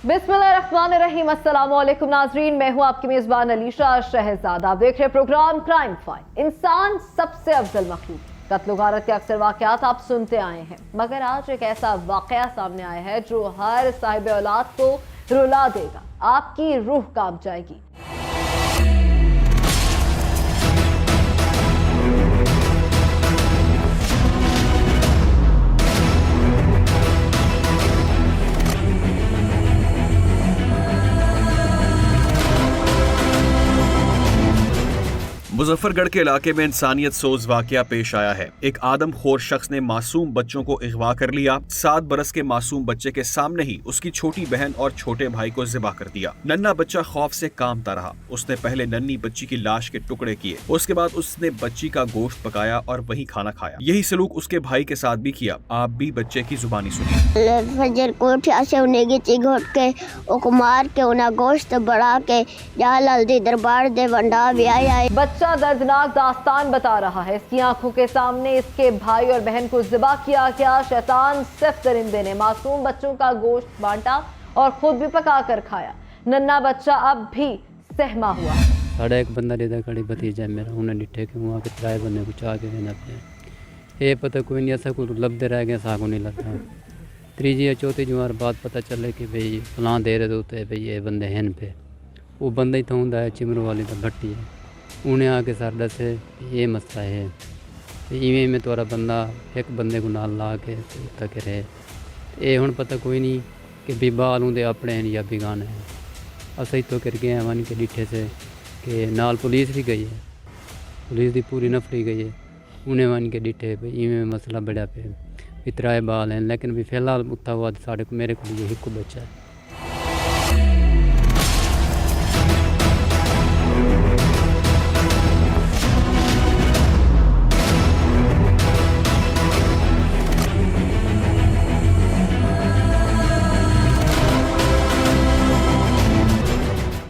बिस्मिल्लाहिर्रहमानिर्रहीम, अस्सलामुअलैकुम नाजरीन, मैं हूं आपकी मेजबान अलीशा शहजाद। आप देख रहे प्रोग्राम क्राइम फाइल। इंसान सबसे अफजल मखलूक। कत्ल गारत के अक्सर वाकयात आप सुनते आए हैं, मगर आज एक ऐसा वाकया सामने आया है जो हर साहिब औलाद को रुला देगा, आपकी रूह कांप जाएगी। मुजफ्फरगढ़ के इलाके में इंसानियत सोज वाकया पेश आया है। एक आदमखोर शख्स ने मासूम बच्चों को अगवा कर लिया। 7 बरस के मासूम बच्चे के सामने ही उसकी छोटी बहन और छोटे भाई को ज़िबा कर दिया। नन्हा बच्चा खौफ से कांपता रहा। उसने पहले नन्ही बच्ची की लाश के टुकड़े किए, उसके बाद उसने बच्ची का गोश्त पकाया और वही खाना खाया। यही सलूक उसके भाई के साथ भी किया। आप भी बच्चे की जुबानी सुनिए। फजर को उठा से उन्हें गिची घोट के ओको मार के उन्हें गोश्त बढ़ा के जाल हल्दी दरबार दे वंडा भी आया। बच्चा दर्दनाक दास्तान बता रहा है। इसकी आंखों के सामने इसके भाई और बहन को ज़िबा किया गया। शैतान सिर्फ दरिंदे ने मासूम बच्चों का गोश्त बांटा और खुद भी पका कर खाया। नन्हा बच्चा अब भी सहमा हुआ। साढ़े एक बंदा रेदा खड़ी भतीजा मेरा उन्हें डिठे के वहाँ के त्राए बंदे को चाह के देना पे ये पता कोई नहीं, ऐसा कुछ लभते रह गए, सागो नहीं लगता। तीजी या चौथी जुमार बाद पता चले कि भाई फलां दे रहे होते भाई ये बंदे हैं पे। वो बंदा ही तो होंदा है चिमरू वाली तो भट्टी है। उन्हें आके सर दसे ये मसला है, इवें में तोरा बंदा एक बंदे को नाल ला के तक रहे। ये हुण पता कोई नहीं कि बीबा आलू दे अपने हैं या बेगाने हैं। असी तो कर गए वन के डिठे से कि नाल पुलिस भी गई है, पुलिस की पूरी नफरी गई है। उन्हें वन के डिठे भाई इवें मसला बड़ा पे इतराए बाल हैं, लेकिन भी फिलहाल उत्था हुआ साढ़े को मेरे को यही को बच्चा है।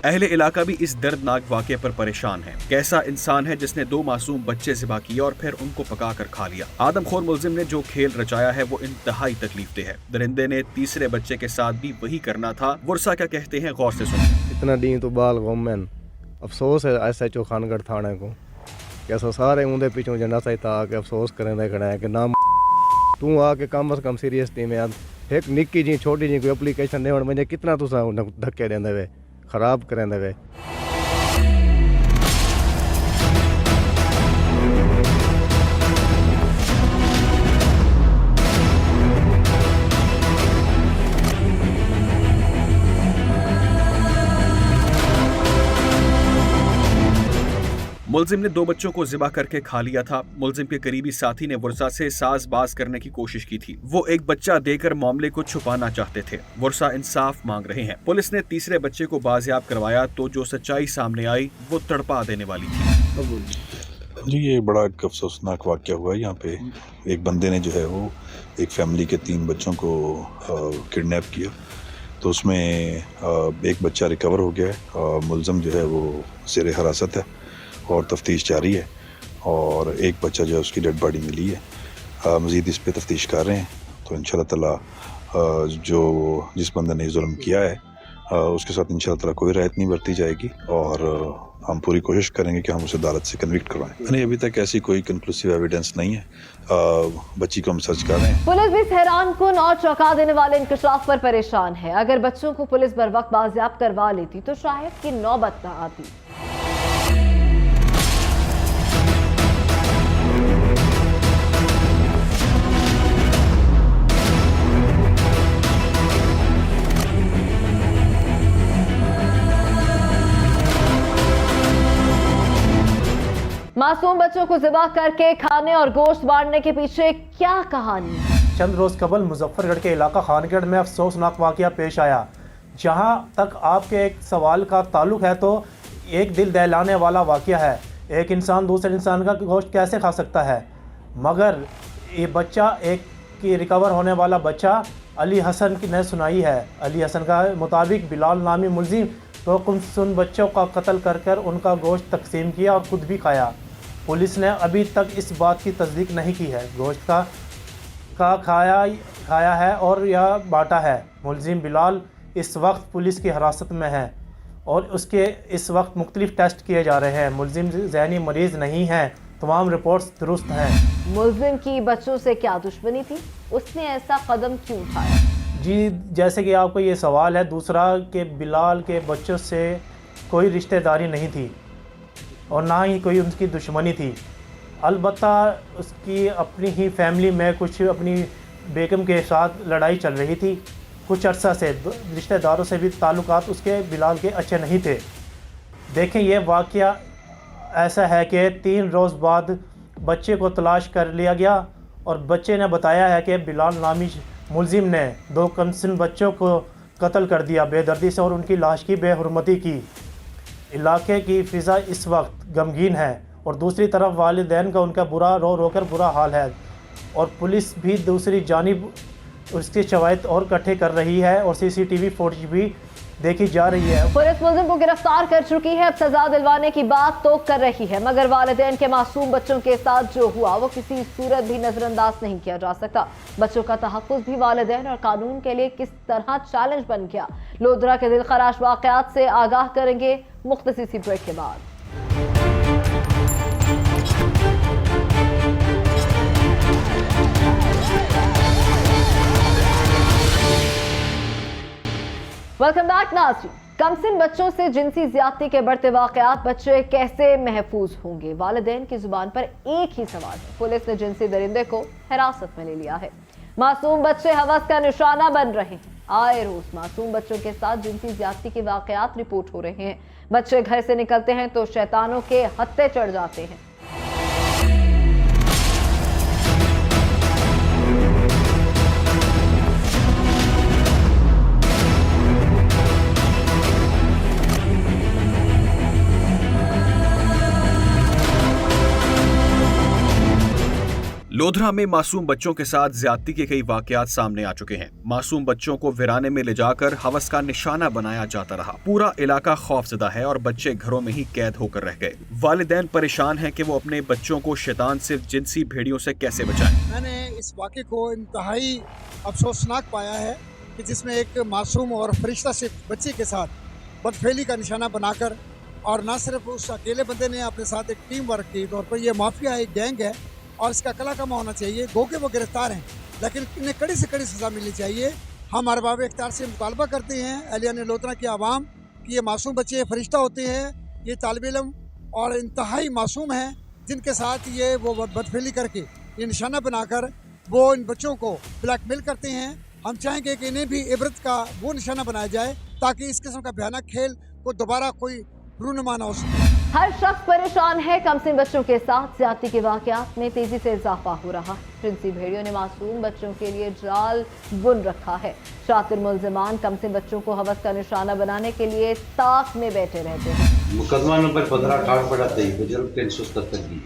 अहले इलाका भी इस दर्दनाक वाक़े पर परेशान है। कैसा इंसान है जिसने 2 मासूम बच्चे ज़िबा किए और फिर उनको पका कर खा लिया। आदमखोर मुलजिम ने जो खेल रचाया है वो इंतहाई तकलीफदेह है। दरिंदे ने तीसरे बच्चे के साथ भी वही करना था। वर्षा क्या कहते हैं, गौर से सुनिए। इतना डी तो बाल गौमन अफसोस है SHO खानगढ़ थाने को, कैसा सारे उनके पीछे झंडा सहित आके अफसोस करें खड़ा है कि ना तू आके कम अज कम सीरियस थी में एक निक्की जी छोटी जी कोई एप्लीकेशन दे मुझे कितना तुसा धक्के देंदे वे खराब करें वे। मुलजिम ने 2 बच्चों को ज़िबा करके खा लिया था। मुलजिम के करीबी साथी ने वर्षा से साज़बाज़ करने की कोशिश की थी। वो एक बच्चा देकर मामले को छुपाना चाहते थे। वर्षा इंसाफ मांग रहे हैं। पुलिस ने तीसरे बच्चे को बाजियाब करवाया तो जो सच्चाई सामने आई वो तड़पा देने वाली थी। जी ये बड़ा एक अफसोसनाक वाक़या हुआ है। यहाँ पे एक बंदे ने जो है वो एक फैमिली के 3 बच्चों को किडनैप किया, तो उसमें एक बच्चा रिकवर हो गया है। मुलजिम जो है वो ज़ेर हिरासत है और तफ्तीश जारी है, और एक बच्चा जो है उसकी डेड बॉडी मिली है। मज़ीद इस पे तफ्तीश कर रहे हैं, तो इंशाल्लाह ताला जो जिस बंदे ने जुल्म किया है उसके साथ इंशाल्लाह ताला कोई रियायत नहीं बरती जाएगी, और हम पूरी कोशिश करेंगे कि हम उसे अदालत से कन्विक्ट करवाएं। नहीं, अभी तक ऐसी कोई कंक्लूसिव एविडेंस नहीं है। बच्ची को हम सर्च कर रहे हैं। पुलिस भी हैरानकुन और चौंका देने वाले इंकशाफ पर परेशान है। अगर बच्चों को पुलिस बर वक्त बाजियाब करवा लेती तो शायद की नौबत न आती। मासूम बच्चों को ज़िबा करके खाने और गोश्त बांटने के पीछे क्या कहानी है? चंद रोज़ कबल मुजफ्फरगढ़ के इलाका खानगढ़ में अफसोसनाक वाक़या पेश आया। जहां तक आपके एक सवाल का ताल्लुक है तो एक दिल दहलाने वाला वाक़या है। एक इंसान दूसरे इंसान का गोश्त कैसे खा सकता है? मगर ये बच्चा एक की रिकवर होने वाला बच्चा अली हसन की ने सुनाई है। अली हसन का मुताबिक बिलाल नामी मुलजिम तो कुमसुन बच्चों का कत्ल कर कर उनका गोश्त तकसीम किया और खुद भी खाया। पुलिस ने अभी तक इस बात की तस्दीक नहीं की है गोश्त का खाया है और या बांटा है। मुलजिम बिलाल इस वक्त पुलिस की हिरासत में है और उसके इस वक्त मुख्तलिफ टेस्ट किए जा रहे हैं। मुलजिम जहनी मरीज़ नहीं है, तमाम रिपोर्ट्स दुरुस्त हैं। मुलजिम की बच्चों से क्या दुश्मनी थी, उसने ऐसा कदम क्यों उठाया? जी, जैसे कि आपको ये सवाल है, दूसरा कि बिलाल के बच्चों से कोई रिश्तेदारी नहीं थी और ना ही कोई उनकी दुश्मनी थी। अलबत्ता उसकी अपनी ही फैमिली में कुछ अपनी बेगम के साथ लड़ाई चल रही थी। कुछ अर्सा से रिश्तेदारों से भी ताल्लुकात उसके बिलाल के अच्छे नहीं थे। देखें, ये वाक़या ऐसा है कि 3 रोज़ बाद बच्चे को तलाश कर लिया गया और बच्चे ने बताया है कि बिलाल नामी मुलजिम ने 2 कमसिन बच्चों को कत्ल कर दिया बेदर्दी से और उनकी लाश की बेहुरमती की। इलाके की फ़िज़ा इस वक्त गमगीन है और दूसरी तरफ वालिदैन का उनका रो रो कर बुरा हाल है और पुलिस भी दूसरी जानिब उसके शवाहिद और इकट्ठे कर रही है और CCTV फुटेज भी देखी जा रही है। पुलिस मुलजिम को गिरफ्तार कर चुकी है, अब सजा दिलवाने की बात तो कर रही है, मगर वालिदैन के मासूम बच्चों के साथ जो हुआ वो किसी सूरत भी नजरअंदाज नहीं किया जा सकता। बच्चों का तहफ़्फ़ुज़ भी वालिदैन और कानून के लिए किस तरह चैलेंज बन गया, लोधरा के दिलखराश वाक़यात से आगाह करेंगे मुख्तसर सी ब्रेक के बाद। वेलकम बैक नाज़रीन। कमसिन बच्चों से जिनसी ज्यादती के बढ़ते वाकयात, बच्चे कैसे महफूज होंगे? वालिदैन की जुबान पर एक ही सवाल है। पुलिस ने जिनसी दरिंदे को हिरासत में ले लिया है। मासूम बच्चे हवस का निशाना बन रहे हैं। आए रोज मासूम बच्चों के साथ जिनसी ज्यादती के वाकयात रिपोर्ट हो रहे हैं। बच्चे घर से निकलते हैं तो शैतानों के हत्थे चढ़ जाते हैं। लोधरा में मासूम बच्चों के साथ ज्यादती के कई वाकयात सामने आ चुके हैं। मासूम बच्चों को वीराने में ले जाकर हवस का निशाना बनाया जाता रहा। पूरा इलाका खौफजदा है और बच्चे घरों में ही कैद होकर रह गए। वालिदैन परेशान हैं कि वो अपने बच्चों को शैतान से जिनसी भेड़ियों से कैसे बचाएं। मैंने इस वाक़े को इंतहाई अफसोसनाक पाया है कि जिसमें एक मासूम और फरिश्ता से बच्चे के साथ बदफेली का निशाना बनाकर, और न सिर्फ उस अकेले बंदे ने अपने साथ एक टीम वर्क के तौर पर, यह माफिया एक गैंग है और इसका कलाकमा होना चाहिए। गो के वो गिरफ्तार हैं, लेकिन इन्हें कड़ी से कड़ी सज़ा मिलनी चाहिए। हम अरबाब इख्तियार से मुतालबा करते हैं, एहलियान लोधरा की आवाम, कि ये मासूम बच्चे फरिश्ता होते हैं, ये तालिब इल्म और इंतहाई मासूम हैं, जिनके साथ ये वो बदफेली करके ये निशाना बनाकर वो इन बच्चों को ब्लैकमेल करते हैं। हम चाहेंगे कि इन्हें भी इबरत का वो निशाना बनाया जाए ताकि इस किस्म का भयानक खेल को दोबारा कोई रूनुमा ना हो सके। हर शख्स परेशान है। कमसिन बच्चों के साथ ज्यादती के वाकयात में तेजी से इजाफा हो रहा है। जिनसी भेड़ियों ने मासूम बच्चों के लिए जाल बुन रखा है। शातिर मुलजिमान कमसिन बच्चों को हवस का निशाना बनाने के लिए ताक में बैठे रहते हैं। मुकदमा नंबर 15/83/377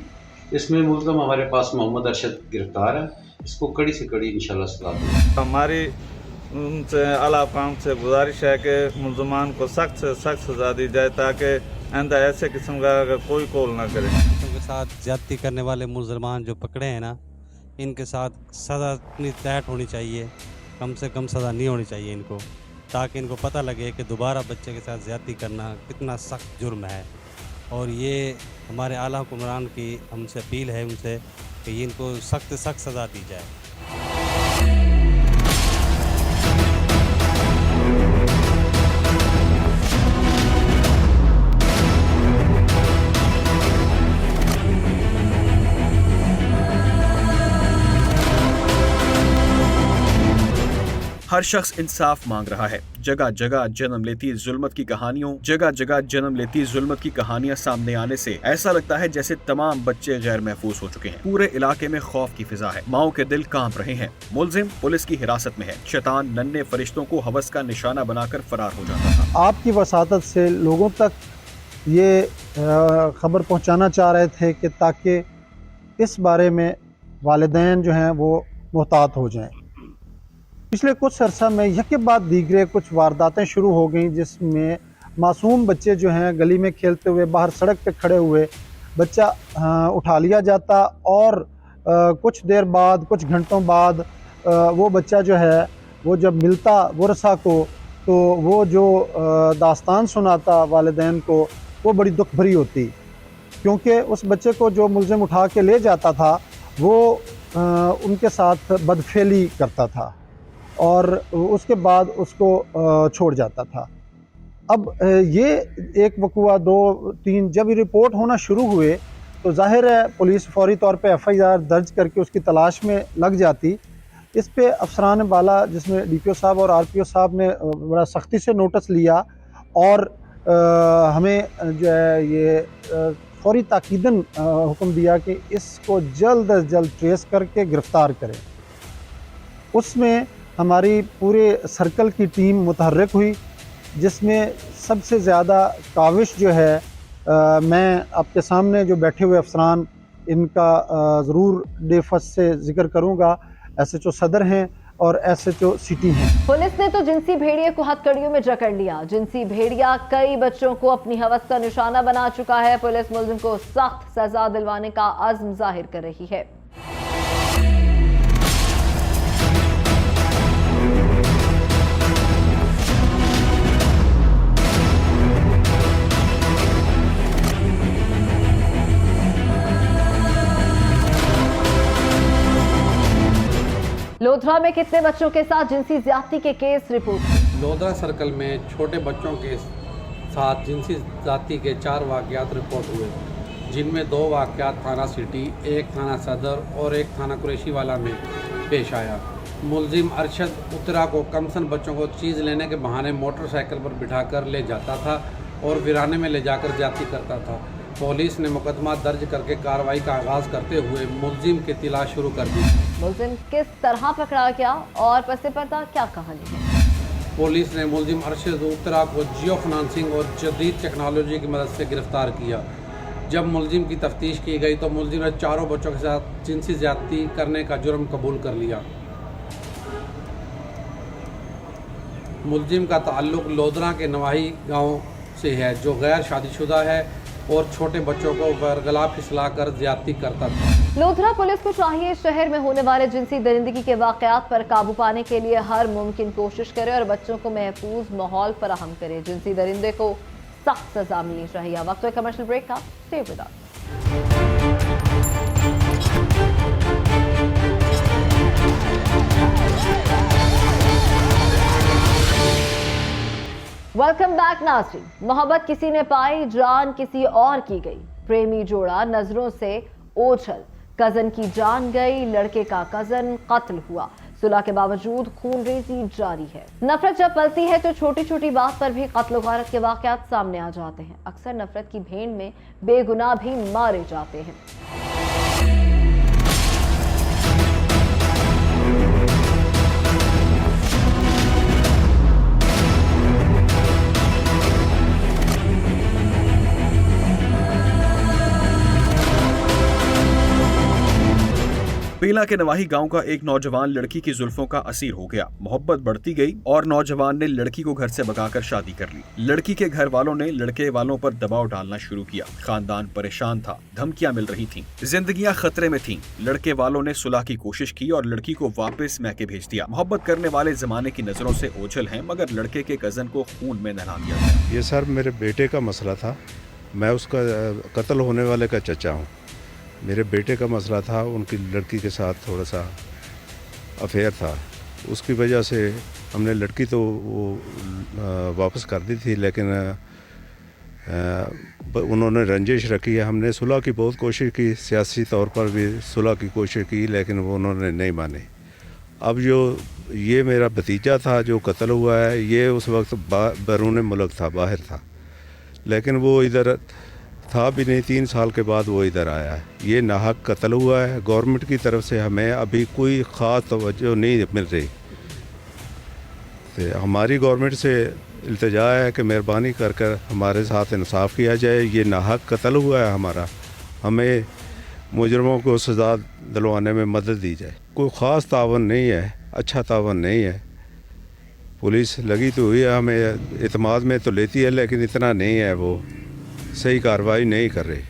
इसमें मुलजम हमारे पास मोहम्मद अरशद गिरफ्तार है। इसको कड़ी से कड़ी इंशाल्लाह सजा देंगे। हमारी उनसे आला काम से गुजारिश है कि मुलजमान को सख्त से सख्त सजा दी जाए ताकि आइंदा ऐसे किस्म का कोई कॉल ना करे। उनके साथ ज्यादती करने वाले मुलजमान जो पकड़े हैं ना, इनके साथ सज़ा इतनी तैट होनी चाहिए, कम से कम सज़ा नहीं होनी चाहिए इनको, ताकि इनको पता लगे कि दोबारा बच्चे के साथ ज्यादती करना कितना सख्त जुर्म है। और ये हमारे आला हुक्मरान की हमसे अपील है उनसे कि इनको सख्त सख्त सज़ा दी जाए। हर शख्स इंसाफ मांग रहा है। जगह जगह जन्म लेती जुल्मत की कहानियां सामने आने से ऐसा लगता है जैसे तमाम बच्चे गैर महफूज हो चुके हैं। पूरे इलाके में खौफ की फिजा है। माओ के दिल कांप रहे हैं। मुलजिम पुलिस की हिरासत में है। शैतान नन्हे फरिश्तों को हवस का निशाना बनाकर फरार हो जाता था। आपकी वसातत से लोगों तक ये खबर पहुंचाना चाह रहे थे कि ताकि इस बारे में वालिदैन जो हैं वो मुहतात हो जाएं। पिछले कुछ अर्सा में यके बाद दीगरे कुछ वारदातें शुरू हो गई, जिसमें मासूम बच्चे जो हैं गली में खेलते हुए बाहर सड़क पे खड़े हुए, बच्चा उठा लिया जाता और कुछ देर बाद, कुछ घंटों बाद वो बच्चा जो है वो जब मिलता वरसा को, तो वो जो दास्तान सुनाता वालिदैन को, वो बड़ी दुख भरी होती, क्योंकि उस बच्चे को जो मुलजिम उठा के ले जाता था वो उनके साथ बदफेली करता था और उसके बाद उसको छोड़ जाता था। अब ये एक वक़ुआ 2-3 जब ये रिपोर्ट होना शुरू हुए तो जाहिर है पुलिस फौरी तौर पे FIR दर्ज करके उसकी तलाश में लग जाती। इस पे अफसरान बाला, जिसमें DPO साहब और RPO साहब ने बड़ा सख्ती से नोटिस लिया और हमें जो है ये फौरी ताकीदन हुक्म दिया कि इसको जल्द अज जल्द ट्रेस करके गिरफ़्तार करें। उसमें हमारी पूरे सर्कल की टीम मुतहर्रिक हुई, जिसमें सबसे ज़्यादा काविश जो है मैं आपके सामने जो बैठे हुए अफसरान, इनका ज़रूर बेफस से ज़िक्र करूँगा। SHO सदर हैं और SHO सिटी हैं। पुलिस ने तो जिनसी भेड़िए को हथकड़ियों में जकड़ लिया। जिनसी भेड़िया कई बच्चों को अपनी हवस का निशाना बना चुका है। पुलिस मुलजिम को सख्त सजा दिलवाने का अज़्म जाहिर कर रही है। लोधरा में कितने बच्चों के साथ जिनसी ज्यादती के केस रिपोर्ट। लोधरा सर्कल में छोटे बच्चों के साथ जिनसी ज्यादती के 4 वाक़यात रिपोर्ट हुए, जिनमें 2 वाक़यात थाना सिटी, 1 थाना सदर और 1 थाना कुरैशी वाला में पेश आया। मुलजिम अरशद उत्तरा को कमसन बच्चों को चीज़ लेने के बहाने मोटरसाइकिल पर बिठाकर ले जाता था और वीराने में ले जाकर ज्यादती करता था। पुलिस ने मुकदमा दर्ज करके कार्रवाई का आगाज़ करते हुए मुलजिम की तलाश शुरू कर दी। मुलजिम किस तरह पकड़ा गया और पसे पर्दा क्या कहानी है? पुलिस ने मुलजिम अरशद उत्तरा को जियो फाइनेंसिंग और जदीद टेक्नोलॉजी की मदद से गिरफ्तार किया। जब मुलजिम की तफ्तीश की गई तो मुलजिम ने 4 बच्चों के साथ जिनसी ज्यादती करने का जुर्म कबूल कर लिया। मुलजिम का ताल्लुक लोधरा के नवाही गांव से है, जो गैर शादीशुदा है और छोटे बच्चों को बरगला फिसलाकर ज्यादती करता था। लोधरा पुलिस को चाहिए शहर में होने वाले जिनसी दरिंदगी के वाकयात पर काबू पाने के लिए हर मुमकिन कोशिश करे और बच्चों को महफूज माहौल फराहम करे। जिनसी दरिंदे को सख्त सजा मिलनी चाहिए। वक्त है कमर्शियल ब्रेक का, stay with us. Welcome back नाज़रीन। मोहब्बत किसी ने पाई, जान किसी और की गई। प्रेमी जोड़ा नजरों से ओझल, कजन की जान गई, लड़के का कजन कत्ल हुआ। सुलह के बावजूद खूनरेजी जारी है। नफरत जब पलती है तो छोटी छोटी बात पर भी कत्ल व गारत के वाकयात सामने आ जाते हैं। अक्सर नफरत की भेंट में बेगुनाह भी मारे जाते हैं। बेला के नवाही गांव का एक नौजवान लड़की की जुल्फों का असीर हो गया। मोहब्बत बढ़ती गई और नौजवान ने लड़की को घर से भगाकर शादी कर ली। लड़की के घर वालों ने लड़के वालों पर दबाव डालना शुरू किया। खानदान परेशान था, धमकियां मिल रही थीं, जिंदगियां खतरे में थीं। लड़के वालों ने सुलह की कोशिश की और लड़की को वापस मैके भेज दिया। मोहब्बत करने वाले जमाने की नजरों से ओझल हैं, मगर लड़के के कजन को खून में नहला दिया गया। ये सर मेरे बेटे का मसला था। मैं उसका कत्ल होने वाले का चचा हूँ। मेरे बेटे का मसला था, उनकी लड़की के साथ थोड़ा सा अफेयर था। उसकी वजह से हमने लड़की तो वो वापस कर दी थी, लेकिन उन्होंने रंजिश रखी है। हमने सुलह की बहुत कोशिश की, सियासी तौर पर भी सुलह की कोशिश की, लेकिन वो उन्होंने नहीं माने। अब जो ये मेरा भतीजा था जो कत्ल हुआ है, ये उस वक्त बैरून मुल्क था, बाहर था, लेकिन वो इधर था भी नहीं। 3 साल के बाद वो इधर आया है। ये नाहक कत्ल हुआ है। गवर्नमेंट की तरफ से हमें अभी कोई ख़ास तवज्जो नहीं मिल रही। तो हमारी गवर्नमेंट से इल्तिजा है कि मेहरबानी कर कर हमारे साथ इंसाफ किया जाए। ये नाहक कत्ल हुआ है हमारा, हमें मुजरमों को सज़ा दिलवाने में मदद दी जाए। कोई ख़ास तावन नहीं है, अच्छा तावन नहीं है। पुलिस लगी तो हुई है, हमें एतमाद में तो लेती है, लेकिन इतना नहीं है, वो सही कार्रवाई नहीं कर रही।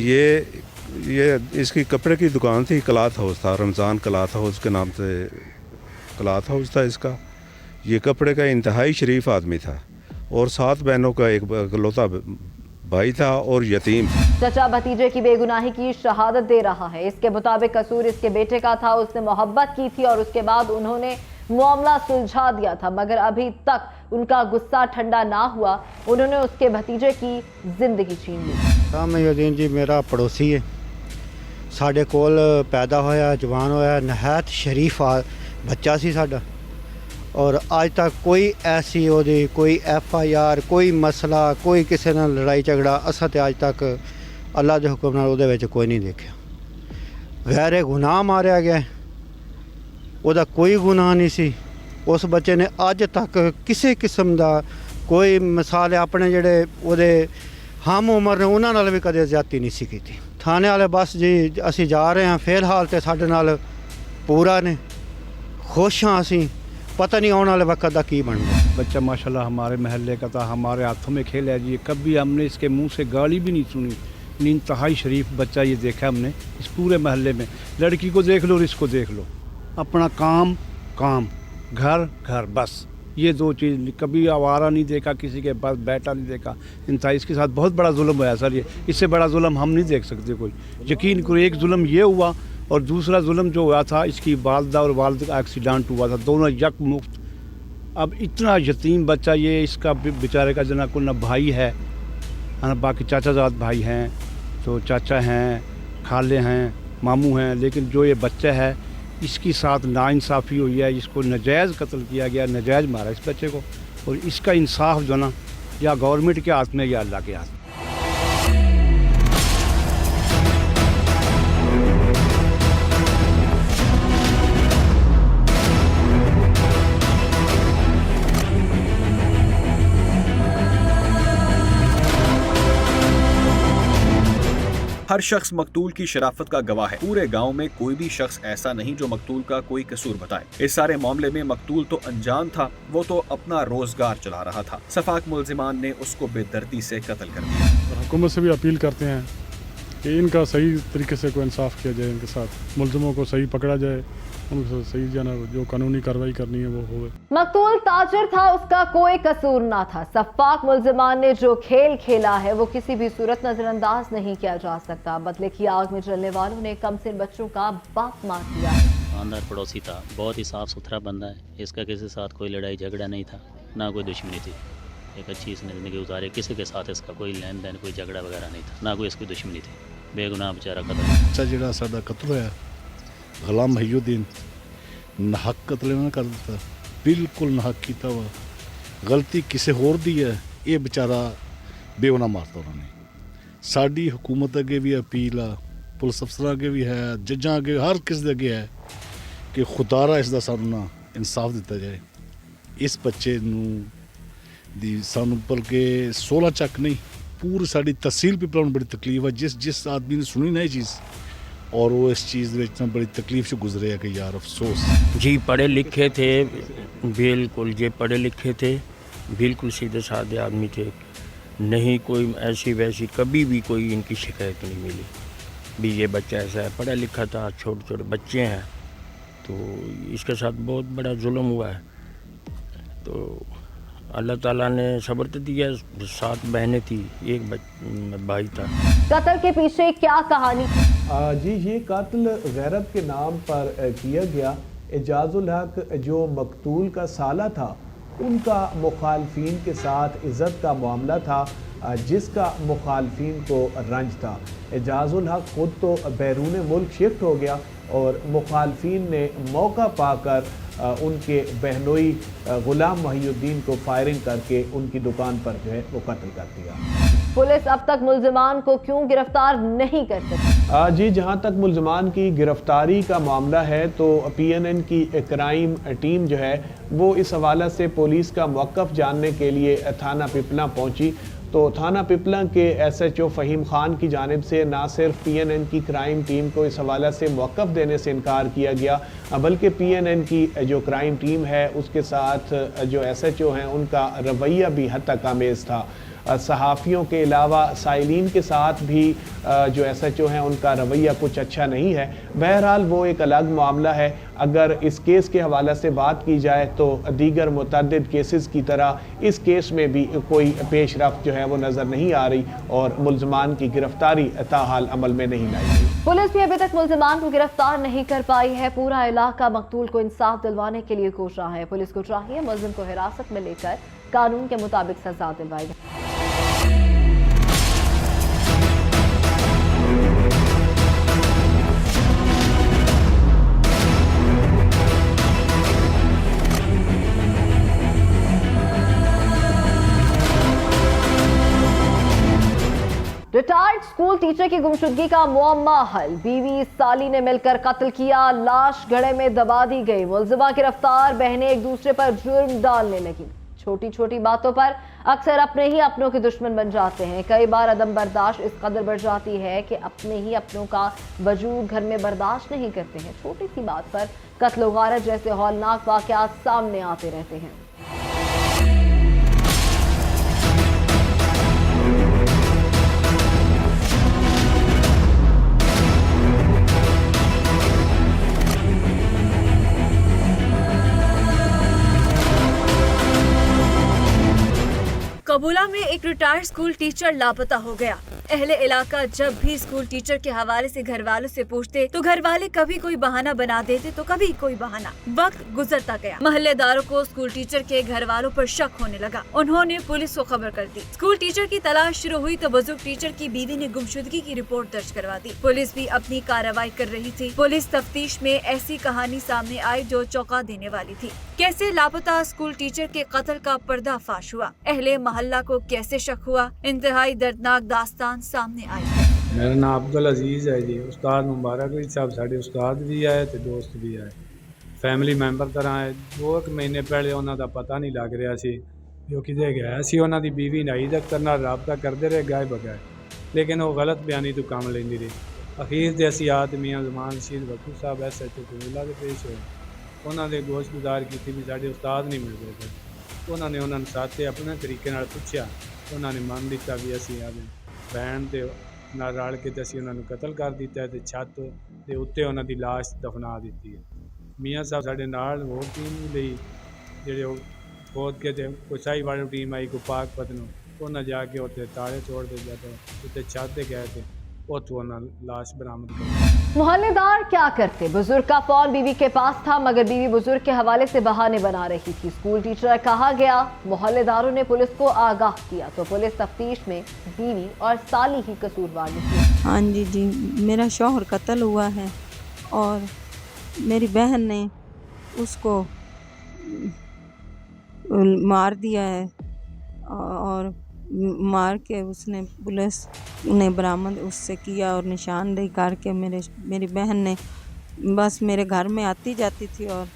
ये इसकी कपड़े की दुकान थी, क्लॉथ हाउस था, रमज़ान क्लॉथ हाउस के नाम से क्लॉथ हाउस था इसका। ये कपड़े का इंतहाई शरीफ आदमी था और 7 बहनों का एक इकलौता भाई था और यतीम। चचा भतीजे की बेगुनाही की शहादत दे रहा है। इसके मुताबिक कसूर इसके बेटे का था, उसने मोहब्बत की थी और उसके बाद उन्होंने मामला सुलझा दिया था, मगर अभी तक उनका गुस्सा ठंडा ना हुआ। उन्होंने उसके भतीजे की जिंदगी छीन ली। सामयुद्दीन जी मेरा पड़ोसी है, साढ़े कोल पैदा होया, जवान होया, नहायत शरीफ बच्चा सी साडा, और आज तक कोई ऐसी ओदी कोई FIR कोई मसला कोई किसी नाल लड़ाई झगड़ा असां ते अज तक अल्लाह के हुक्म नाल उहदे विच कोई नहीं देखा। गैर गुनाह मारिया गया, ਉਹਦਾ कोई गुनाह नहीं सी। उस बच्चे ने अज तक किसी किस्म का कोई मिसाल अपने जेडे ਉਹਦੇ हम उम्र ने उन्हां नाल भी कदे ज्यादती नहीं सी कीती। थाने वाले बस जी असी जा रहे हैं, फिलहाल तो साडे नाल पूरा ने, खुश हाँ असी, पता नहीं आने वाले वक्त का की बन गया। बच्चा माशाल्लाह हमारे महल्ले का था, हमारे हाथों में खेल है जी। कभी हमने इसके मुंह से गाली भी नहीं सुनी। इंतहाई शरीफ बच्चा ये देखा हमने इस पूरे महल्ले में। लड़की को देख लो और इसको देख लो, अपना काम काम, घर घर, बस ये 2 चीज़। कभी आवारा नहीं देखा, किसी के पास बैठा नहीं देखा। इंतहा इसके साथ बहुत बड़ा जुल्म हुआ सर। ये इससे बड़ा जुल्म हम नहीं देख सकते कोई। यकीन करो, एक जुल्म ये हुआ और दूसरा जुल्म जो हुआ था, इसकी वालदा और वालिद का एक्सीडेंट हुआ था, दोनों यक मुफ्त। अब इतना यतीम बच्चा, ये इसका बेचारे का जना को न भाई है ना बाकी चाचाजाद भाई हैं, तो चाचा हैं, खाले हैं, मामू हैं, लेकिन जो ये बच्चा है इसकी साथ नाइंसाफ़ी हुई है। इसको नजायज़ कत्ल किया गया, नजायज़ मारा इस बच्चे को, और इसका इंसाफ जो ना या गवर्नमेंट के हाथ में या अल्लाह के हाथ में। हर शख्स मकतूल की शराफत का गवाह है। पूरे गांव में कोई भी शख्स ऐसा नहीं जो मकतूल का कोई कसूर बताए। इस सारे मामले में मकतूल तो अनजान था, वो तो अपना रोजगार चला रहा था। सफाक मुलजिमान ने उसको बेदर्दी से कत्ल कर दिया। हुकूमत से भी अपील करते हैं कि इनका सही तरीके से कोई इंसाफ किया जाए, इनके साथ मुलजिमों को सही पकड़ा जाए, उनको सही जाना जो कानूनी कार्रवाई करनी है वो होवे। मकतूल ताजिर था, उसका कोई कसूर ना था। सफाक मुलजिमान ने जो खेल खेला है वो किसी भी सूरत नजरअंदाज नहीं किया जा सकता। बदले की आग में जलने वालों ने कमसिन बच्चों का बाप मार दिया। ईमानदार पड़ोसी था, बहुत ही साफ सुथरा बंदा है। इसका किसी के साथ कोई लड़ाई झगड़ा नहीं था, ना कोई दुश्मनी थी। एक अच्छी इसने ज़िंदगी गुजारी, किसी के साथ इसका कोई लेन देन कोई झगड़ा वगैरह नहीं था, ना कोई इसकी दुश्मनी थी। बेगुनाह बेचारा कत्ल। अच्छा जिहड़ा साडा कत्ल होया गुलाम महिउद्दीन नहक कत्ल ना कर दिता, बिल्कुल नहक किया वा। गलती किसी होर दी है, ये बेचारा बेगुनाह मारता उन्होंने। साडी हुकूमत अगे भी अपील आ, पुलिस अफसर अगे भी है, जजां अगे, हर किसी दे अगे है कि खुदारा इसका सानू ना इंसाफ दिता जाए। इस बच्चे दी सानू बल्कि 16 चक नहीं, पूरी साड़ी तहसील पिपला में बड़ी तकलीफ है। जिस आदमी ने सुनी ना ये चीज़, और वो इस चीज़ में बड़ी तकलीफ से गुजरे है कि यार अफसोस। जी पढ़े लिखे थे, बिल्कुल ये पढ़े लिखे थे, बिल्कुल सीधे साधे आदमी थे। नहीं कोई ऐसी वैसी कभी भी कोई इनकी शिकायत नहीं मिली भी ये बच्चा ऐसा है। पढ़ा लिखा था, छोटे छोटे बच्चे हैं, तो इसके साथ बहुत बड़ा जुल्म हुआ है। तो अल्लाह ताला ने सब्र तो दिया। 7 बहनें थी, एक भाई था। कत्ल के पीछे क्या कहानी? जी ये कत्ल गैरत के नाम पर किया गया। एजाजुल हक जो मकतूल का साला था, उनका मुखालफिन के साथ इज़्ज़त का मामला था, जिसका मुखालफिन को रंज था। एजाजुल हक खुद तो बैरून मुल्क शिफ्ट हो गया और मुखालफिन ने मौका पाकर उनके बहनोई गुलाम महिउद्दीन को फायरिंग करके उनकी दुकान पर जो है वो कत्ल कर दिया। पुलिस अब तक मुलजिमान को क्यों गिरफ्तार नहीं कर सकी? जी जहां तक मुलजिमान की गिरफ्तारी का मामला है तो PNN की क्राइम टीम जो है वो इस हवाले से पुलिस का मौक़िफ़ जानने के लिए थाना पिपला पहुंची। तो थाना पिपला के SHO फ़हीम ख़ान की जानिब से ना सिर्फ PNN की क्राइम टीम को इस हवाले से मौक़िफ़ देने से इनकार किया गया, बल्कि PNN की जो क्राइम टीम है उसके साथ जो SHO हैं उनका रवैया भी हद तक आमेज़ था। सहाफ़ियों के अलावा साइलिन के साथ भी जो SHO हैं उनका रवैया कुछ अच्छा नहीं है। बहरहाल वो एक अलग मामला है। अगर इस केस के हवाले से बात की जाए तो दीगर मुतअद्दिद केसेस की तरह इस केस में भी कोई पेशरफ्त जो है वो नज़र नहीं आ रही और मुल्ज़मान की गिरफ्तारी ताहाल अमल में नहीं लाई गई। पुलिस भी अभी तक मुल्ज़मान को गिरफ्तार नहीं कर पाई है। पूरा इलाका मकतूल को इंसाफ दिलवाने के लिए कोश रहा है। पुलिस को चाहिए मुल्ज़िम को हिरासत में लेकर कानून के मुताबिक सजा दिलवाई जाए। रिटायर्ड स्कूल टीचर की गुमशुदगी का मुअम्मा हल। बीवी साली ने मिलकर कत्ल किया, लाश गड्ढे में दबा दी गई। मुल्जिमा गिरफ्तार, बहनें एक दूसरे पर जुर्म डालने लगी। छोटी छोटी बातों पर अक्सर अपने ही अपनों के दुश्मन बन जाते हैं। कई बार अदम बर्दाश्त इस कदर बढ़ जाती है कि अपने ही अपनों का वजूद घर में बर्दाश्त नहीं करते हैं। छोटी सी बात पर कत्ल व गारत जैसे हौलनाक वाक़यात सामने आते रहते हैं। कबूला में एक रिटायर्ड स्कूल टीचर लापता हो गया। अहले इलाका जब भी स्कूल टीचर के हवाले से घर वालों से पूछते तो घर वाले कभी कोई बहाना बना देते तो कभी कोई बहाना। वक्त गुजरता गया, मोहल्लेदारों को स्कूल टीचर के घर वालों पर शक होने लगा। उन्होंने पुलिस को खबर कर दी। स्कूल टीचर की तलाश शुरू हुई तो बुजुर्ग टीचर की बीवी ने गुमशुदगी की रिपोर्ट दर्ज करवा दी। पुलिस भी अपनी कार्रवाई कर रही थी। पुलिस तफ्तीश में ऐसी कहानी सामने आई जो चौंका देने वाली थी। कैसे लापता स्कूल टीचर के कत्ल का पर्दाफाश हुआ, अहले मोहल्ला को कैसे शक हुआ, इंतहाई दर्दनाक दास्तान सामने आई है। मेरा नाम अब्दुल अजीज है जी। उस्ताद मुबारक अली साहब साढ़े उस्ताद भी आए तो दोस्त भी आए, फैमिली मैंबर तरह है। 2 महीने पहले उन्हों का पता नहीं लग रहा सी जो किते गया सी। उन्हों की बीवी नाई अख्तर नाल राबता करते रहे गाय बगाए, लेकिन वो गलत बयानी तो काम लेंदी रही। अखीर से असी आदमी जमान रशीद भट्टू साहब SHO कबूला के पेश होए। उन्होंने गोश गुजार की भी साढ़े उस्ताद नहीं मिल रहे थे। उन्होंने साथे अपने तरीके पूछा, उन्होंने मान लिया भी असी आदमी बहन के नाल रल के असी उन्होंने कतल कर दिता है। छत के उत्ते उन्होंने लाश दफना दी है। मियाँ साहब साढ़े नाल होर टीम लई जो खोद के कोई साई वाली टीम आई को पाक पतनों, उन्हें जाके उत्ते ताले तोड़ दे जाते उत्ते छत से गए थे, उत्थों लाश बरामद कर। मोहल्लेदार क्या करते? बुजुर्ग का फोन बीवी के पास था मगर बीवी बुजुर्ग के हवाले से बहाने बना रही थी। स्कूल टीचर कहा गया, मोहल्लेदारों ने पुलिस को आगाह किया तो पुलिस तफ्तीश में बीवी और साली ही कसूरवार निकली। हाँ जी, मेरा शौहर कत्ल हुआ है और मेरी बहन ने उसको मार दिया है और मार के उसने पुलिस ने बरामद उससे किया और निशानदेही करके मेरी बहन ने बस मेरे घर में आती जाती थी और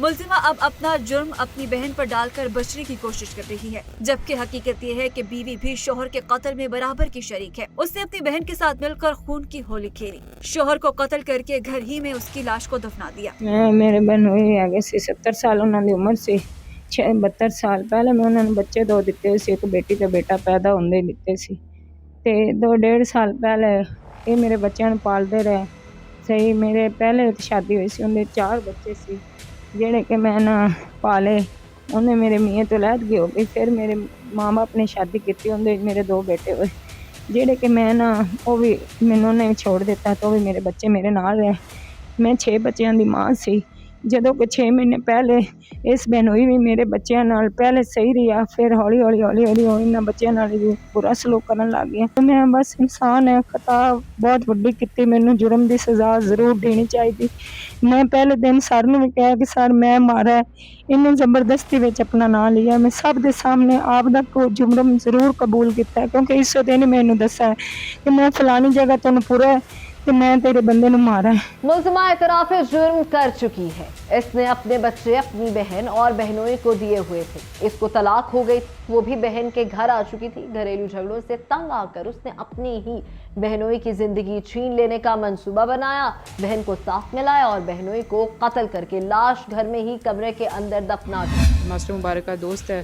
मुल्जिमा अब अपना जुर्म अपनी बहन पर डालकर बचने की कोशिश कर रही है, जबकि हकीकत ये है कि बीवी भी शोहर के कत्ल में बराबर की शरीक है। उसने अपनी बहन के साथ मिलकर खून की होली खेली, शोहर को कत्ल करके घर ही में उसकी लाश को दफना दिया। मेरे बहन हुई आगे से 70 साल उन्होंने उम्र से 72 साल पहले मैं उन्होंने बच्चे 2 दिते सी, एक बेटी ते बेटा पैदा होंदे दिते सी ते 2-1.5 साल पहले ये मेरे बच्चों पालते रहे। सही मेरे पहले शादी हुई सी, उनके 4 बच्चे सी जेड़े कि मैं ना पाले। उन्हें मेरे मियाँ तो लैदगी हो गई, फिर मेरे माँ बाप ने शादी की, उन्हें मेरे 2 बेटे हुए जेड़े कि मैं ना वो भी मैनू ने छोड़ दिता तो भी मेरे बच्चे मेरे नाल रहे। मैं 6 बच्चों की माँ सी। जदों कि 6 महीने पहले इस बहन हुई भी मेरे बच्चों नाल पहले सही रही, फिर हौली हौली इन्होंने बच्चों नाल भी बुरा सलूक करन लग गया। तो मैं बस इंसान है, खता बहुत वड्डी कीती, मैनू जुर्म की सज़ा जरूर देनी चाहिए। मैं पहले दिन सर ने भी कहा कि सर मैं मारा, इन्हें जबरदस्ती विच अपना नाम लिया। मैं सब के सामने आप दा जुर्म जरूर कबूल किया क्योंकि इस दिन मैनू दसा है कि मैं फलानी जगह तुहानू पूरा ਤੇ ਮੈਂ ਤੇਰੇ ਬੰਦੇ ਨੂੰ मारा है। मुलजिमा एतराफ़ जुर्म कर चुकी है। इसने अपने बच्चे अपनी बहन और बहनोई को दिए हुए थे। इसको तलाक हो गई, वो भी बहन के घर आ चुकी थी। घरेलू झगड़ों से तंग आकर उसने अपनी ही बहनोई की जिंदगी छीन लेने का मंसूबा बनाया। बहन को साथ मिलाया और बहनोई को कत्ल करके लाश घर में ही कमरे के अंदर दफना दी। मास्टर मुबारक का दोस्त है,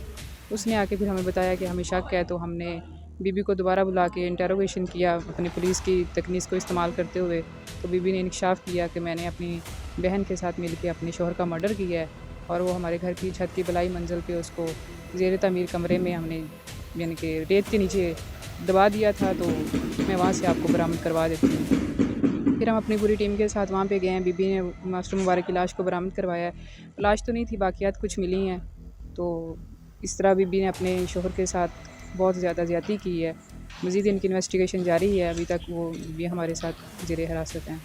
उसने आके फिर हमें बताया कि हमें शक है, तो हमने बीबी को दोबारा बुला के इंटरोगेशन किया अपनी पुलिस की तकनीक को इस्तेमाल करते हुए। तो बीबी ने इंकशाफ किया कि मैंने अपनी बहन के साथ मिलकर अपने शोहर का मर्डर किया है और वो हमारे घर की छत की बलाई मंजिल पे उसको ज़ेर तमीर कमरे में हमने यानी कि रेत के नीचे दबा दिया था। तो मैं वहाँ से आपको बरामद करवा देती हूँ। फिर हम अपनी पूरी टीम के साथ वहाँ पे गए हैं। बीबी ने मास्टर मुबारक की लाश को बरामद करवाया है। लाश तो नहीं थी, बाकियात कुछ मिली हैं। तो इस तरह बीबी ने अपने शोहर के साथ बहुत ज़्यादा ज़्यादती की है। मज़ीद इनकी इन्वेस्टिगेशन जारी है, अभी तक वो भी हमारे साथ ज़ेरे हिरासत हैं।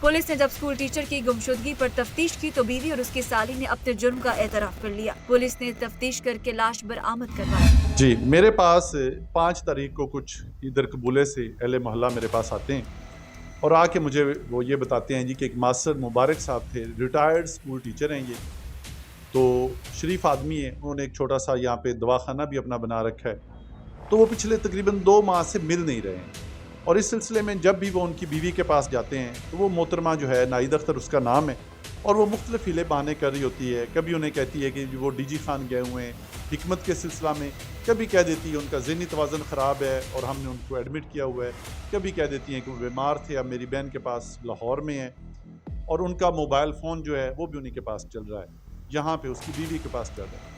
पुलिस ने जब स्कूल टीचर की गुमशुदगी पर तफ्तीश की तो बीवी और उसकी साली ने अपने जुर्म का एतराफ़ कर लिया। पुलिस ने तफ्तीश करके लाश बरामद करवाई। जी, मेरे पास 5 तारीख को कुछ इधर कबूले से अहले मोहल्ला मेरे पास आते हैं और आके मुझे वो ये बताते हैं जी कि एक मास्टर मुबारक साहब थे, रिटायर्ड स्कूल टीचर हैं ये, तो शरीफ आदमी है, उन्होंने एक छोटा सा यहाँ पे दवाखाना भी अपना बना रखा है। तो वो पिछले तकरीबन 2 माह से मिल नहीं रहे हैं और इस सिलसिले में जब भी वो उनकी बीवी के पास जाते हैं तो वो मोहतरमा जो है, नाहिद अख्तर उसका नाम है, और वो मुख्तलिफ हीले बहाने कर रही होती है। कभी उन्हें कहती है कि वो डीजी खान गए हुए हैं हिकमत के सिलसिला में, कभी कह देती है उनका ज़हनी तवाज़ुन ख़राब है और हमने उनको एडमिट किया हुआ है, कभी कह देती हैं कि वो बीमार थे, अब मेरी बहन के पास लाहौर में है और उनका मोबाइल फ़ोन जो है वो भी उन्हीं के पास चल रहा है, यहाँ पे उसकी बीवी के पास चल रहा है।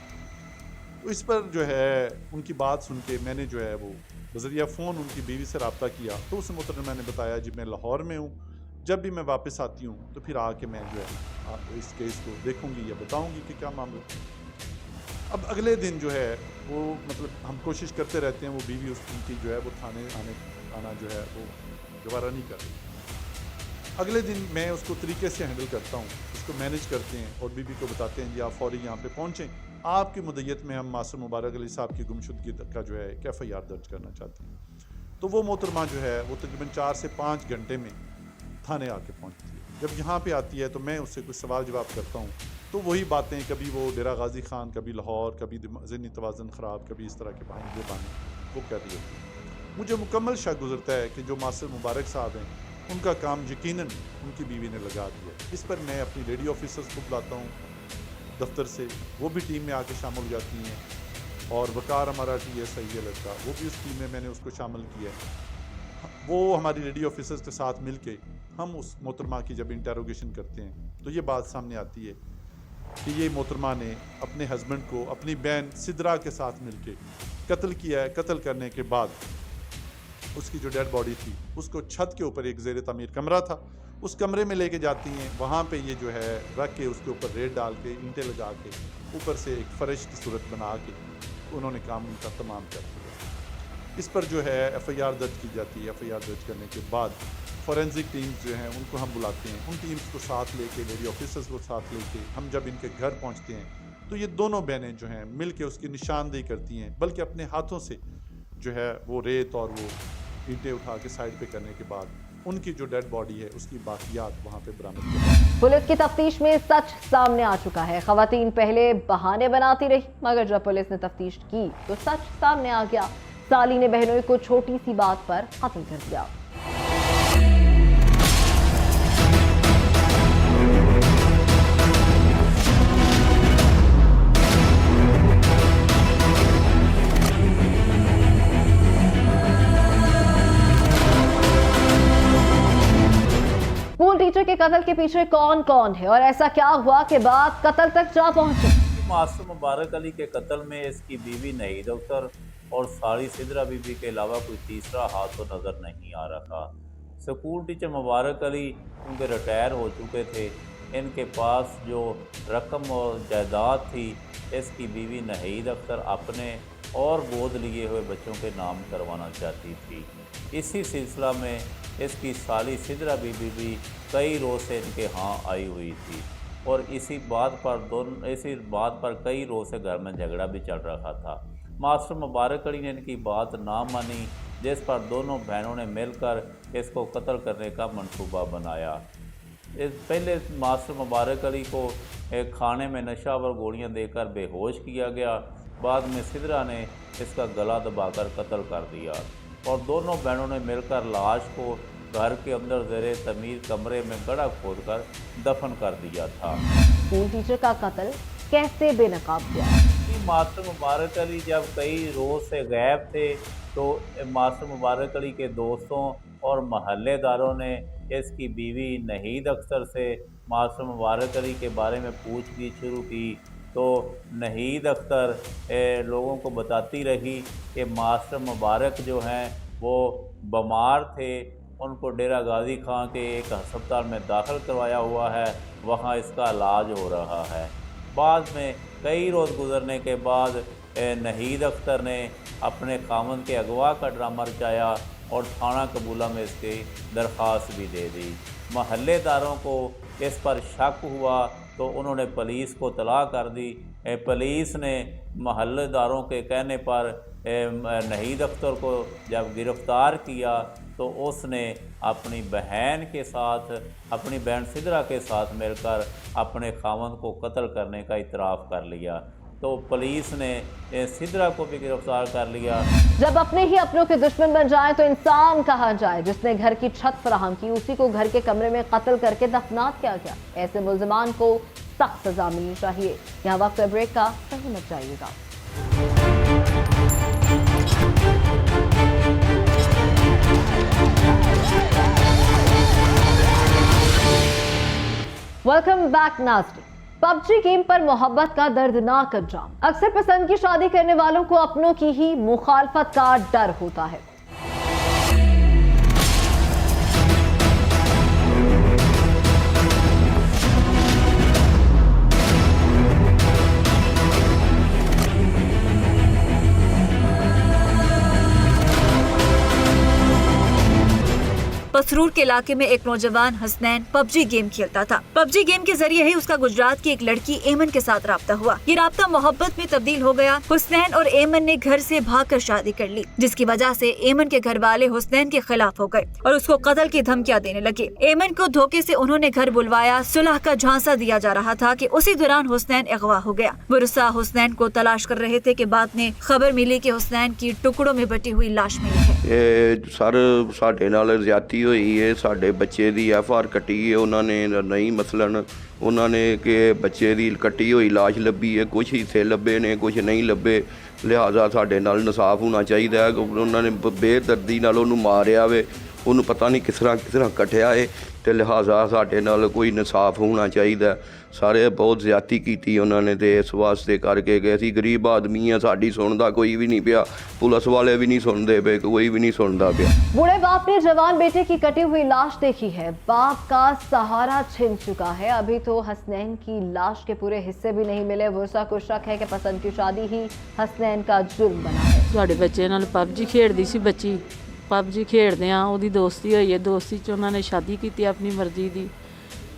तो इस पर जो है उनकी बात सुन के मैंने जो है वो बज़रिया फ़ोन उनकी बीवी से रब्ता किया तो उस मोहतरमा ने बताया जी मैं लाहौर में हूँ, जब भी मैं वापस आती हूँ तो फिर आके मैं जो है इस केस को देखूँगी या बताऊँगी कि क्या मामला। अब अगले दिन जो है वो मतलब हम कोशिश करते रहते हैं, वो बीवी उनकी जो है वो थाने आना जो है वो दोबारा नहीं कर रही। अगले दिन मैं उसको तरीके से हैंडल करता हूँ, उसको मैनेज करते हैं और बीवी को बताते हैं जी आप फ़ौरी यहाँ पे पहुँचें, आपकी मुद्दत में हम मास्टर मुबारक अली साहब की गुमशुदगी का जो है एक FIR दर्ज करना चाहते हैं। तो वो मोहतरमा जो है वो तकरीबन 4 से 5 घंटे में थाने आके पहुँचती है। जब यहाँ पे आती है तो मैं उससे कुछ सवाल जवाब करता हूँ तो वही बातें, कभी वो डेरा गाजी खान, कभी लाहौर, कभी ज़हनी तवाज़ुन ख़राब, कभी इस तरह के बहाने वो कर रही होती है। मुझे मुकम्मल शक गुजरता है कि जो मास्टर मुबारक साहब हैं उनका काम यकीनन उनकी बीवी ने लगा दिया। इस पर मैं अपनी लेडी ऑफिसर्स को बुलाता हूँ दफ्तर से, वो भी टीम में आके शामिल हो जाती हैं और वकार हमारा TSI है लड़का, वो भी उस टीम में मैंने उसको शामिल किया है। वो हमारी लेडी ऑफिसर्स के साथ मिल के हम उस मोहतरमा की जब इंटरोगेशन करते हैं तो ये बात सामने आती है कि ये मोहतरमा ने अपने हस्बैंड को अपनी बहन सिद्रा के साथ मिल के कत्ल किया है। कत्ल करने के बाद उसकी जो डेड बॉडी थी उसको छत के ऊपर एक ज़ेर तमीर कमरा था, उस कमरे में लेके जाती हैं, वहाँ पे ये जो है रख के उसके ऊपर रेत डाल के ईंटें लगा के ऊपर से एक फ़र्श की सूरत बना के उन्होंने काम उनका तमाम कर दिया। इस पर जो है FIR दर्ज की जाती है। FIR दर्ज करने के बाद फॉरेंसिक टीम्स जो हैं उनको हम बुलाते हैं, उन टीम्स को साथ लेके, लेडी ऑफिसर्स को साथ लेके हम जब इनके घर पहुँचते हैं तो ये दोनों बहनें जो हैं मिल के उसकी निशानदेही करती हैं, बल्कि अपने हाथों से जो है वो रेत और वो ईंटें उठा के साइड पे करने के बाद उनकी जो डेड बॉडी है उसकी बाकियात वहाँ पे बरामद की। पुलिस की तफ्तीश में सच सामने आ चुका है। खवातीन पहले बहाने बनाती रही, मगर जब पुलिस ने तफ्तीश की तो सच सामने आ गया। साली ने बहनोई को छोटी सी बात पर कत्ल कर दिया। स्कूल टीचर के कत्ल के पीछे कौन कौन है और ऐसा क्या हुआ कि बात कत्ल तक जा पहुंची? मास्टर मुबारक अली के कत्ल में इसकी बीवी नाहिद अख्तर और साली सिद्रा बीबी के अलावा कोई तीसरा हाथ तो नज़र नहीं आ रहा। स्कूल टीचर मुबारक अली उनके रिटायर हो चुके थे, इनके पास जो रकम और जायदाद थी इसकी बीवी नाहिद अख्तर अपने और गोद लिए हुए बच्चों के नाम करवाना चाहती थी। इसी सिलसिला में इसकी साली सिदरा बीबी भी कई रोज़ से इनके यहाँ आई हुई थी और इसी बात पर कई रोज़ से घर में झगड़ा भी चल रहा था। मास्टर मुबारक अली ने इनकी बात ना मानी, जिस पर दोनों बहनों ने मिलकर इसको कत्ल करने का मंसूबा बनाया। पहले मास्टर मुबारक अली को एक खाने में नशावर गोलियां देकर बेहोश किया गया। बाद में सिदरा ने इसका गला दबाकर कत्ल कर दिया और दोनों बहनों ने मिलकर लाश को घर के अंदर ज़ेरे तमीर कमरे में गड्ढा खोदकर दफन कर दिया था। स्कूल टीचर का कत्ल कैसे बेनकाब किया? मास्टर मुबारक अली जब कई रोज़ से गायब थे तो मास्टर मुबारक अली के दोस्तों और महल्लेदारों ने इसकी बीवी नहीद अख्तर से मास्टर मुबारक अली के बारे में पूछगिछ शुरू की। तो नहीद अख्तर लोगों को बताती रही कि मास्टर मुबारक जो हैं वो बीमार थे, उनको डेरा गाजी खां के एक अस्पताल में दाखिल करवाया हुआ है, वहाँ इसका इलाज हो रहा है। बाद में कई रोज़ गुजरने के बाद नहीद अख्तर ने अपने खामन के अगवा का ड्रामा रचाया और थाना कबूला में इसकी दरख्वास्त भी दे दी। महल्लेदारों को इस पर शक हुआ तो उन्होंने पुलिस को तला कर दी। पुलिस ने महल्लेदारों के कहने पर नहीद अख्तर को जब गिरफ़्तार किया तो उसने अपनी बहन सिदरा के साथ मिलकर अपने खामन को कत्ल करने का इतराफ़ कर लिया। तो पुलिस ने सिदरा को भी गिरफ्तार कर लिया। जब अपने ही अपनों के दुश्मन बन जाए तो इंसान कहा जाए। जिसने घर की छत फराहम की उसी को घर के कमरे में कत्ल करके दफनात किया गया। ऐसे मुल्जिमान को सख्त सजा मिलनी चाहिए। यहाँ वक्त ब्रेक का कहीं मत जाइएगा। वेलकम बैक नाज़रीन। पबजी गेम पर मोहब्बत का दर्दनाक अंजाम। अक्सर पसंद की शादी करने वालों को अपनों की ही मुखालफत का डर होता है। पसरूर के इलाके में एक नौजवान हसनैन पबजी गेम खेलता था। पबजी गेम के जरिए ही उसका गुजरात की एक लड़की एमन के साथ राब्ता हुआ। ये राब्ता मोहब्बत में तब्दील हो गया। हुसनैन और एमन ने घर से भागकर शादी कर ली, जिसकी वजह से एमन के घर वाले हुसनैन के खिलाफ हो गए और उसको कत्ल की धमकियां देने लगे। एमन को धोखे से उन्होंने घर बुलवाया। सुलह का झांसा दिया जा रहा था कि उसी दौरान हुसनैन अगवा हो गया। वरसा हुसनैन को तलाश कर रहे थे कि बाद में खबर मिली कि हुसनैन की टुकड़ों में बटी हुई लाश मिली है। सर साडे नाल ज्यादती होई है, साडे बच्चे दी FR कटी है उन्होंने नहीं, मसलन उन्होंने कि बच्चे दी कटी हुई लाश लभी है, कुछ हिस्से लभे ने कुछ नहीं लभे, लिहाजा साडे नाल इंसाफ होना चाहिए। उन्होंने बेदर्दी नाल उन्होंने मारिया वे, उन्होंने पता नहीं किस तरह कटिया है, तो लिहाजा साडे नाल कोई इंसाफ होना चाहिए। सारे बहुत ज्यादती की उन्होंने, तो इस वास्ते करके गए। असी गरीब आदमी हैं, साड़ी सुनता कोई भी नहीं पिया, पुलिस वाले भी नहीं सुनते पे, कोई भी नहीं सुनता पिया। बूढ़े बाप ने जवान बेटे की कटी हुई लाश देखी है। बाप का सहारा छिन चुका है। अभी तो हसनैन की लाश के पूरे हिस्से भी नहीं मिले। वर्षा को शक है कि पसंद की शादी ही हसनैन का जुर्म बना है। ਸਾਡੇ ਬੱਚੇ ਨਾਲ ਪਬਜੀ ਖੇਡਦੀ ਸੀ ਬੱਚੀ। ਪਬਜੀ ਖੇਡਦਿਆਂ ਉਹਦੀ ਦੋਸਤੀ ਹੋਈ ਹੈ। ਦੋਸਤੀ 'ਚ ਉਹਨਾਂ ਨੇ ਸ਼ਾਦੀ ਕੀਤੀ ਆਪਣੀ ਮਰਜ਼ੀ ਦੀ।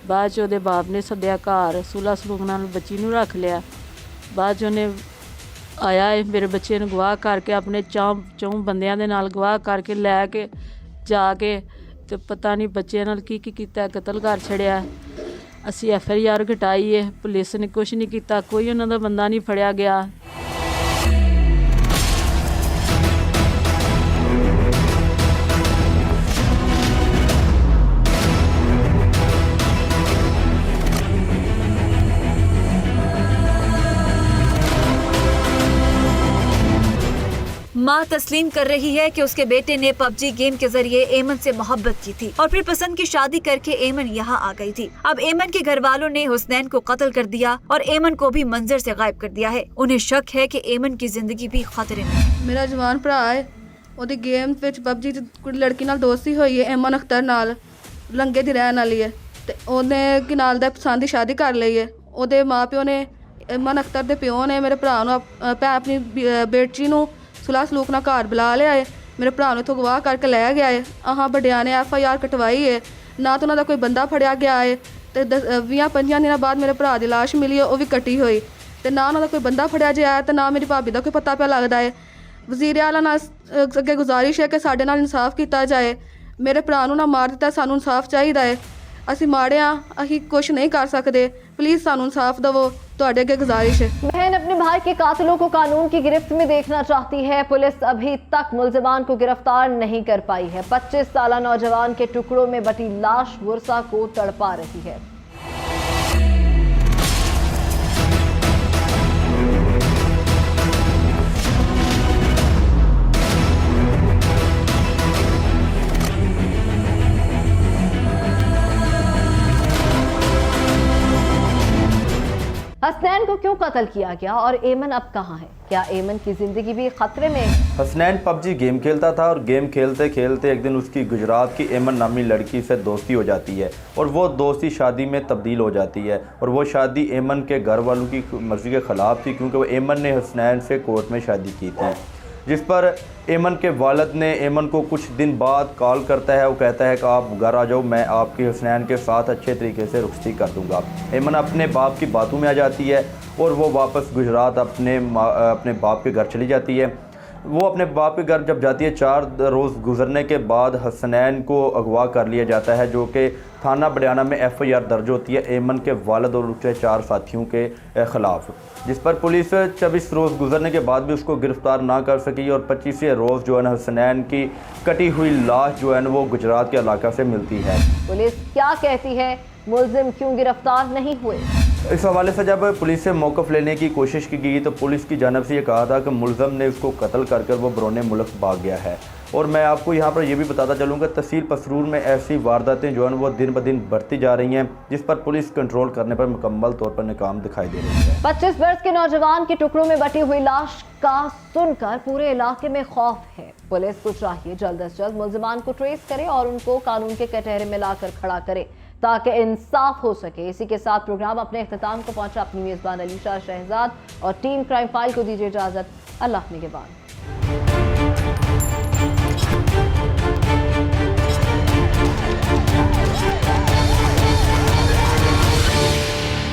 ਬਾਅਦ 'ਚ ਉਹਦੇ ਬਾਪ ਨੇ ਸੱਦਿਆ ਘਰ, ਸੁਲਾ ਸਲੂਕ ਨਾਲ ਬੱਚੀ ਨੂੰ ਰੱਖ ਲਿਆ। ਬਾਅਦ 'ਚ ਉਹਨੇ ਆਇਆ ਹੈ ਮੇਰੇ ਬੱਚੇ ਨੂੰ ਗਵਾਹ ਕਰਕੇ ਆਪਣੇ ਚੌਂ ਬੰਦਿਆਂ ਦੇ ਨਾਲ ਗਵਾਹ ਕਰਕੇ ਲੈ ਕੇ ਜਾ ਕੇ ਤੇ ਪਤਾ ਨਹੀਂ ਬੱਚਿਆਂ ਨਾਲ ਕੀ ਕੀਤਾ, ਕਤਲ ਕਰ ਛੜਿਆ। ਅਸੀਂ FIR ਘਟਾਈ ਹੈ, ਪੁਲਿਸ ਨੇ ਕੁਛ ਨਹੀਂ ਕੀਤਾ, ਕੋਈ ਉਹਨਾਂ ਦਾ ਬੰਦਾ ਨਹੀਂ ਫੜਿਆ ਗਿਆ। माँ तस्लीम कर रही है कि उसके बेटे ने पबजी गेम के जरिए एमन से मोहब्बत की थी और फिर पसंद की शादी करके एमन यहाँ आ गई थी। अब एमन के घर वालों ने हुसनैन को कत्ल कर दिया और एमन को भी मंजर से गायब कर दिया है। उन्हें शक है कि एमन की जिंदगी भी खतरे में है। मेरा जवान भरा है, ਉਹਦੀ ਗੇਮ ਵਿੱਚ ਪਬਜੀ ਦੀ ਕੁੜੀ ਲੜਕੀ ਨਾਲ ਦੋਸਤੀ ਹੋਈ ਹੈ, ਐਮਨ ਅਖਤਰ ਨਾਲ, ਲੰਗੇ ਦੀ ਰਹਿਣ ਵਾਲੀ ਹੈ ਤੇ ਉਹਨੇ ਕਿ ਨਾਲ ਦਾ ਪਸੰਦ ਦੀ ਸ਼ਾਦੀ ਕਰ ਲਈ ਹੈ। ਉਹਦੇ ਮਾਪਿਓ ਨੇ ਇਮਨ ਅਖਤਰ ਦੇ ਪਿਓ ਨੇ ਮੇਰੇ ਭਰਾ ਨੂੰ ਆਪਣੀ ਬੇਟੀ ਨੂੰ ਸੁਲਾਹ ਸਲੂਕ ਨਾਲ ਘਰ ਬੁਲਾ ਲਿਆ ਏ। ਮੇਰੇ ਭਰਾ ਨੂੰ ਇੱਥੋਂ ਗਵਾਹ ਕਰਕੇ ਲੈ ਗਿਆ ਏ। ਆਹਾਂ ਵੱਡਿਆਂ ਨੇ FIR ਕਟਵਾਈ ਏ। ਨਾ ਤਾਂ ਉਹਨਾਂ ਦਾ ਕੋਈ ਬੰਦਾ ਫੜਿਆ ਗਿਆ ਏ ਤੇ 20-25 ਦਿਨਾਂ ਬਾਅਦ ਮੇਰੇ ਭਰਾ ਦੀ ਲਾਸ਼ ਮਿਲੀ ਹੈ, ਉਹ ਵੀ ਕੱਟੀ ਹੋਈ, ਤੇ ਨਾ ਉਹਨਾਂ ਦਾ ਕੋਈ ਬੰਦਾ ਫੜਿਆ ਜਾਇਆ ਤੇ ਨਾ ਮੇਰੀ ਭਾਬੀ ਦਾ ਕੋਈ ਪਤਾ ਪਿਆ ਲੱਗਦਾ ਹੈ। ਵਜ਼ੀਰ ਆਲਾ ਨਾਲ ਅੱਗੇ ਗੁਜ਼ਾਰਿਸ਼ ਹੈ ਕਿ ਸਾਡੇ ਨਾਲ ਇਨਸਾਫ ਕੀਤਾ ਜਾਏ। ਮੇਰੇ ਭਰਾ ਨੂੰ ਨਾ ਮਾਰ ਦਿੱਤਾ, ਸਾਨੂੰ ਇਨਸਾਫ ਚਾਹੀਦਾ ਹੈ। ਅਸੀਂ ਮਾੜੇ ਹਾਂ, ਅਸੀਂ कुछ नहीं कर सकते, प्लीज़ सानू इंसाफ दवो, ਤੁਹਾਡੇ ਅੱਗੇ गुजारिश है। बहन अपने भाई के कातिलों को कानून की गिरफ्त में देखना चाहती है। पुलिस अभी तक मुलजमान को गिरफ्तार नहीं कर पाई है। 25 साल नौजवान के टुकड़ों में बटी लाश गुरसा को तड़पा रही है। हसनैन को क्यों कत्ल किया गया और एमन अब कहां है? क्या एमन की जिंदगी भी खतरे में? हसनैन पबजी गेम खेलता था और गेम खेलते खेलते एक दिन उसकी गुजरात की एमन नामी लड़की से दोस्ती हो जाती है और वो दोस्ती शादी में तब्दील हो जाती है। और वो शादी एमन के घर वालों की मर्ज़ी के ख़िलाफ़ थी, क्योंकि वो एमन ने हसनैन से कोर्ट में शादी की थी, जिस पर एमन के वालिद ने एमन को कुछ दिन बाद कॉल करता है। वो कहता है कि आप घर आ जाओ, मैं आपकी हसनैन के साथ अच्छे तरीके से रुखसती कर दूंगा। एमन अपने बाप की बातों में आ जाती है और वो वापस गुजरात अपने बाप के घर चली जाती है। वो अपने बाप के घर जब जाती है, 4 रोज़ गुजरने के बाद हसनैन को अगवा कर लिया जाता है, जो कि थाना बडियाना में FIR दर्ज होती है एमन के वालिद और उसके 4 साथियों के ख़िलाफ़, जिस पर पुलिस 24 रोज़ गुजरने के बाद भी उसको गिरफ़्तार ना कर सकी। और 25वें रोज़ जो है ना हसनैन की कटी हुई लाश जो है ना वो गुजरात के इलाका से मिलती है। पुलिस क्या कहती है, मुलजिम क्यों गिरफ्तार नहीं हुए? इस हवाले से जब पुलिस से मौक़िफ़ लेने की कोशिश की गई तो पुलिस की जानब से ये कहा था कि मुलज़म ने उसको कत्ल कर वो बरोने मुल्क भाग गया है। और मैं आपको यहाँ पर यह भी बताता चलूँगा, तहसील पसरूर में ऐसी वारदातें जो हैं वो दिन ब दिन बढ़ती जा रही हैं, जिस पर पुलिस कंट्रोल करने पर मुकम्मल तौर पर नाकाम दिखाई दे रही है। 25 वर्ष के नौजवान के टुकड़ों में बटी हुई लाश का सुनकर पूरे इलाके में खौफ है। पुलिस को चाहिए जल्द से जल्द मुलजमान को ट्रेस करे और उनको कानून के कटहरे में लाकर खड़ा करे ताकि इंसाफ हो सके। इसी के साथ प्रोग्राम अपने इख्तिताम को पहुंचा। अपनी मेज़बान अलीशा शहजाद और टीम क्राइम फाइल को दीजिए इजाजत। अल्लाह निगहबान। Yeah.